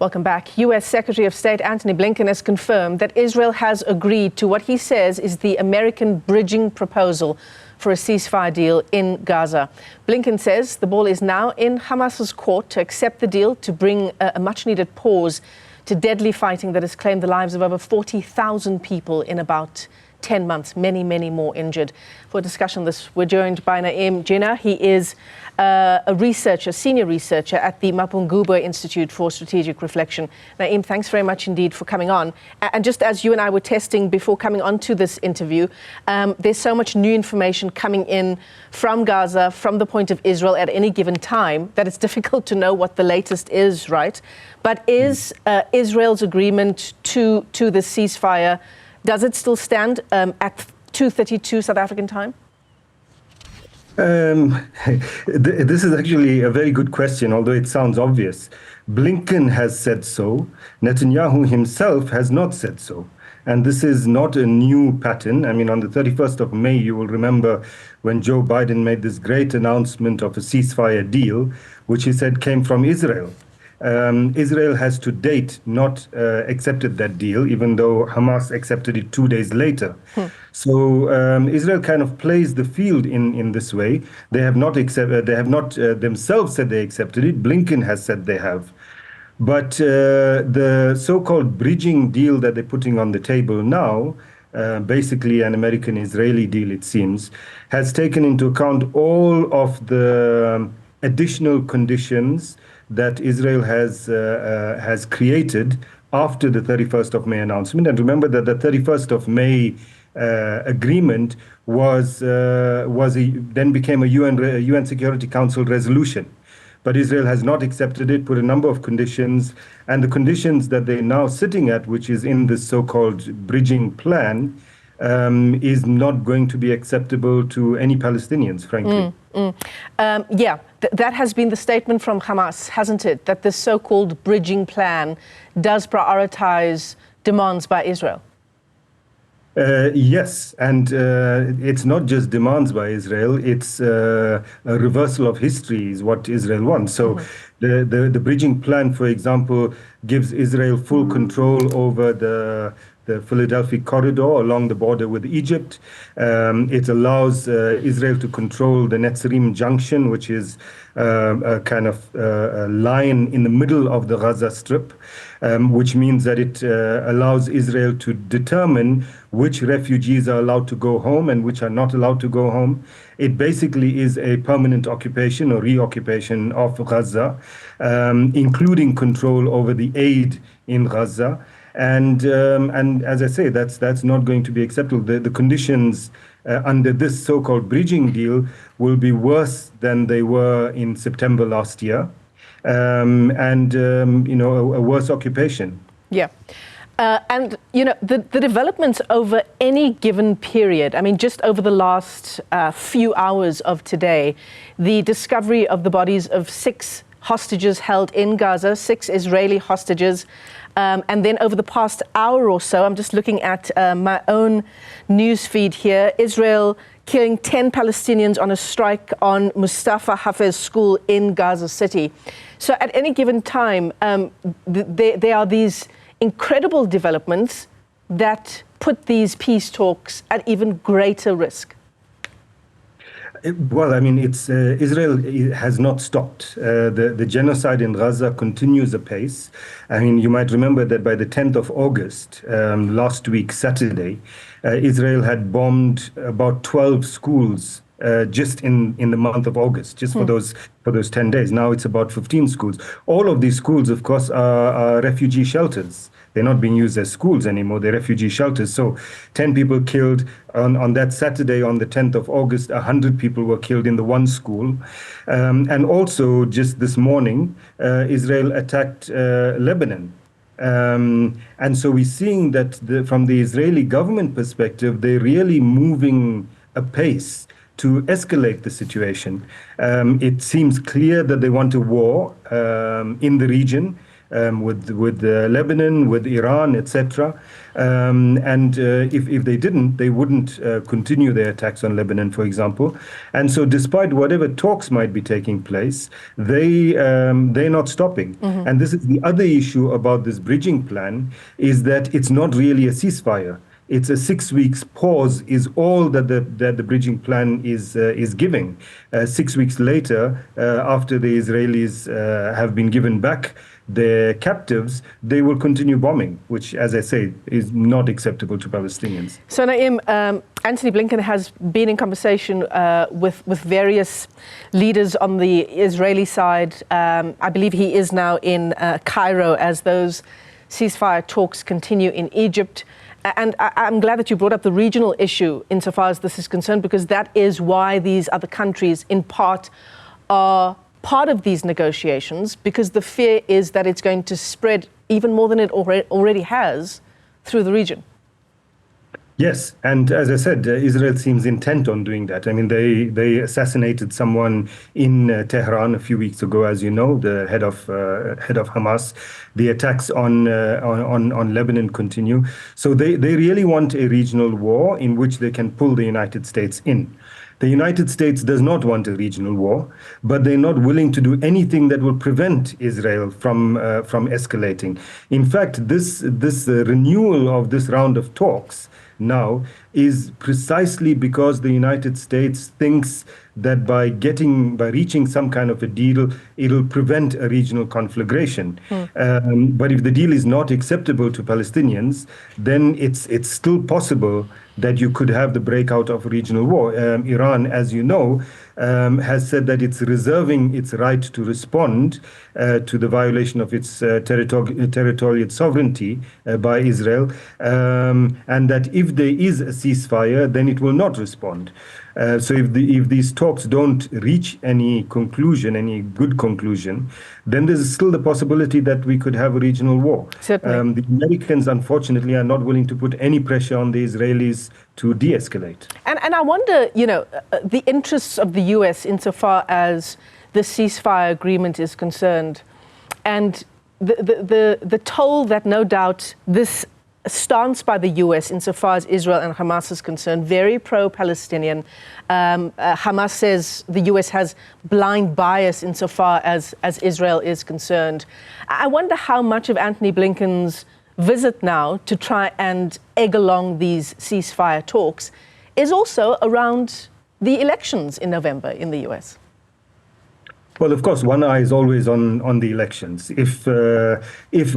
Welcome back. U.S. Secretary of State Antony Blinken has confirmed that Israel has agreed to what he says is the American bridging proposal for a ceasefire deal in Gaza. Blinken says the ball is now in Hamas's court to accept the deal to bring a much-needed pause to deadly fighting that has claimed the lives of over 40,000 people in about 10 months, many more injured. For a discussion on this, we're joined by Jeenah. He is a researcher, senior researcher at the Mapungubwe Institute for Strategic Reflection. Thanks very much indeed for coming on. And just as you and I were testing before coming on to this interview, there's so much new information coming in from Gaza, from the point of Israel at any given time, that it's difficult to know what the latest is, right? But is Israel's agreement to the ceasefire, does it still stand at 2:32 South African time? This is actually a very good question, although it sounds obvious. Blinken has said so. Netanyahu himself has not said so. And this is not a new pattern. I mean, on the 31st of May, you will remember when Joe Biden made this great announcement of a ceasefire deal, which he said came from Israel. Israel has to date not accepted that deal, even though Hamas accepted it 2 days later. So Israel kind of plays the field in this way. They have not themselves said they accepted it. Blinken has said they have. But the so-called bridging deal that they're putting on the table now, basically an American-Israeli deal, it seems, has taken into account all of the additional conditions that Israel has created after the 31st of May announcement. And remember that the 31st of May agreement then became a UN Security Council resolution. But Israel has not accepted it, put a number of conditions, and the conditions that they're now sitting at, which is in this so-called bridging plan, is not going to be acceptable to any Palestinians, frankly. That has been the statement from Hamas, hasn't it? That this so-called bridging plan does prioritize demands by Israel. Yes, and it's not just demands by Israel, it's a reversal of history is what Israel wants. So the bridging plan, for example, gives Israel full control over the Philadelphia corridor along the border with Egypt. It allows Israel to control the Newzroom junction, which is a kind of a line in the middle of the Gaza Strip, which means that it allows Israel to determine which refugees are allowed to go home and which are not allowed to go home. It basically is a permanent occupation or reoccupation of Gaza, including control over the aid in Gaza. And as I say, that's not going to be acceptable. The conditions under this so-called bridging deal will be worse than they were in September last year, a worse occupation. Yeah. The developments over any given period, I mean, just over the last few hours of today, the discovery of the bodies of 6 hostages held in Gaza, 6 Israeli hostages. And then over the past hour or so, I'm just looking at my own news feed here, Israel killing 10 Palestinians on a strike on Mustafa Hafez school in Gaza City. So at any given time, there are these incredible developments that put these peace talks at even greater risk. Well, I mean, Israel has not stopped. The genocide in Gaza continues apace. I mean, you might remember that by the 10th of August, last week, Saturday, Israel had bombed about 12 schools just in the month of August, just for those 10 days. Now it's about 15 schools. All of these schools, of course, are refugee shelters. They're not being used as schools anymore. They're refugee shelters. So 10 people killed on that Saturday, on the 10th of August, 100 people were killed in the one school. And also just this morning, Israel attacked Lebanon. And so we're seeing that from the Israeli government perspective, they're really moving apace to escalate the situation. It seems clear that they want a war in the region. with Lebanon, with Iran, etc. If they didn't, they wouldn't continue their attacks on Lebanon, for example. And so, despite whatever talks might be taking place, they're not stopping. Mm-hmm. And this is the other issue about this bridging plan, is that it's not really a ceasefire. It's a 6 weeks pause is all that the bridging plan is giving. 6 weeks later, after the Israelis have been given back their captives, they will continue bombing, which, as I say, is not acceptable to Palestinians. So, Naeem, Antony Blinken has been in conversation with various leaders on the Israeli side. I believe he is now in Cairo as those ceasefire talks continue in Egypt. And I'm glad that you brought up the regional issue insofar as this is concerned, because that is why these other countries, in part, are part of these negotiations, because the fear is that it's going to spread even more than it already has through the region. Yes, and as I said, Israel seems intent on doing that. I mean, they assassinated someone in Tehran a few weeks ago, as you know, the head of Hamas. The attacks on Lebanon continue. So they really want a regional war in which they can pull the United States in. The United States does not want a regional war, but they're not willing to do anything that will prevent Israel from escalating. In fact, this renewal of this round of talks now is precisely because the United States thinks that by reaching some kind of a deal, it'll prevent a regional conflagration. But if the deal is not acceptable to Palestinians, then it's still possible that you could have the breakout of a regional war. Iran, as you know, has said that it's reserving its right to respond to the violation of its territorial sovereignty by Israel, and that if there is a ceasefire, then it will not respond. So if these talks don't reach any good conclusion, then there's still the possibility that we could have a regional war. Certainly. The Americans, unfortunately, are not willing to put any pressure on the Israelis to de-escalate. And I wonder, the interests of the US insofar as the ceasefire agreement is concerned, and the toll that no doubt this stance by the US insofar as Israel and Hamas is concerned, very pro-Palestinian. Hamas says the US has blind bias insofar as Israel is concerned. I wonder how much of Antony Blinken's visit now to try and egg along these ceasefire talks is also around the elections in November in the US. Well, of course, one eye is always on the elections. If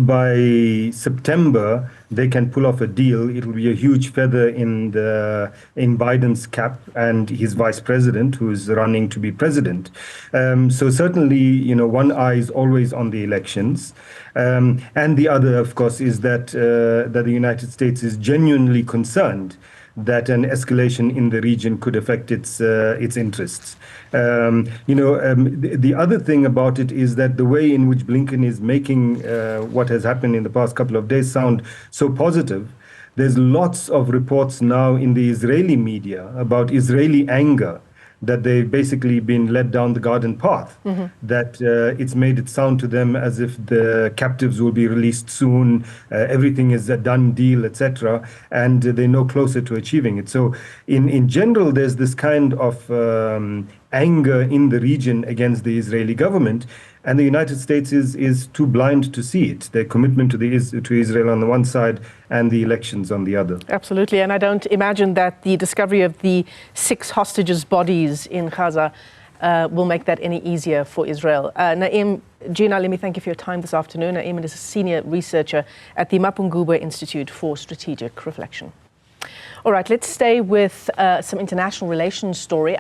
by September they can pull off a deal, it will be a huge feather in Biden's cap and his vice president, who is running to be president. So certainly, one eye is always on the elections, and the other, of course, is that the United States is genuinely concerned that an escalation in the region could affect its interests. The other thing about it is that the way in which Blinken is making what has happened in the past couple of days sound so positive. There's lots of reports now in the Israeli media about Israeli anger that they've basically been led down the garden path, that it's made it sound to them as if the captives will be released soon, everything is a done deal, etc., and they're no closer to achieving it. So in general, there's this kind of anger in the region against the Israeli government, and the United States is too blind to see it. Their commitment to Israel on the one side and the elections on the other. Absolutely, and I don't imagine that the discovery of the 6 hostages' bodies in Gaza will make that any easier for Israel. Naeem, Jeenah, let me thank you for your time this afternoon. Naeem is a senior researcher at the Mapungubwe Institute for Strategic Reflection. All right, let's stay with some international relations story.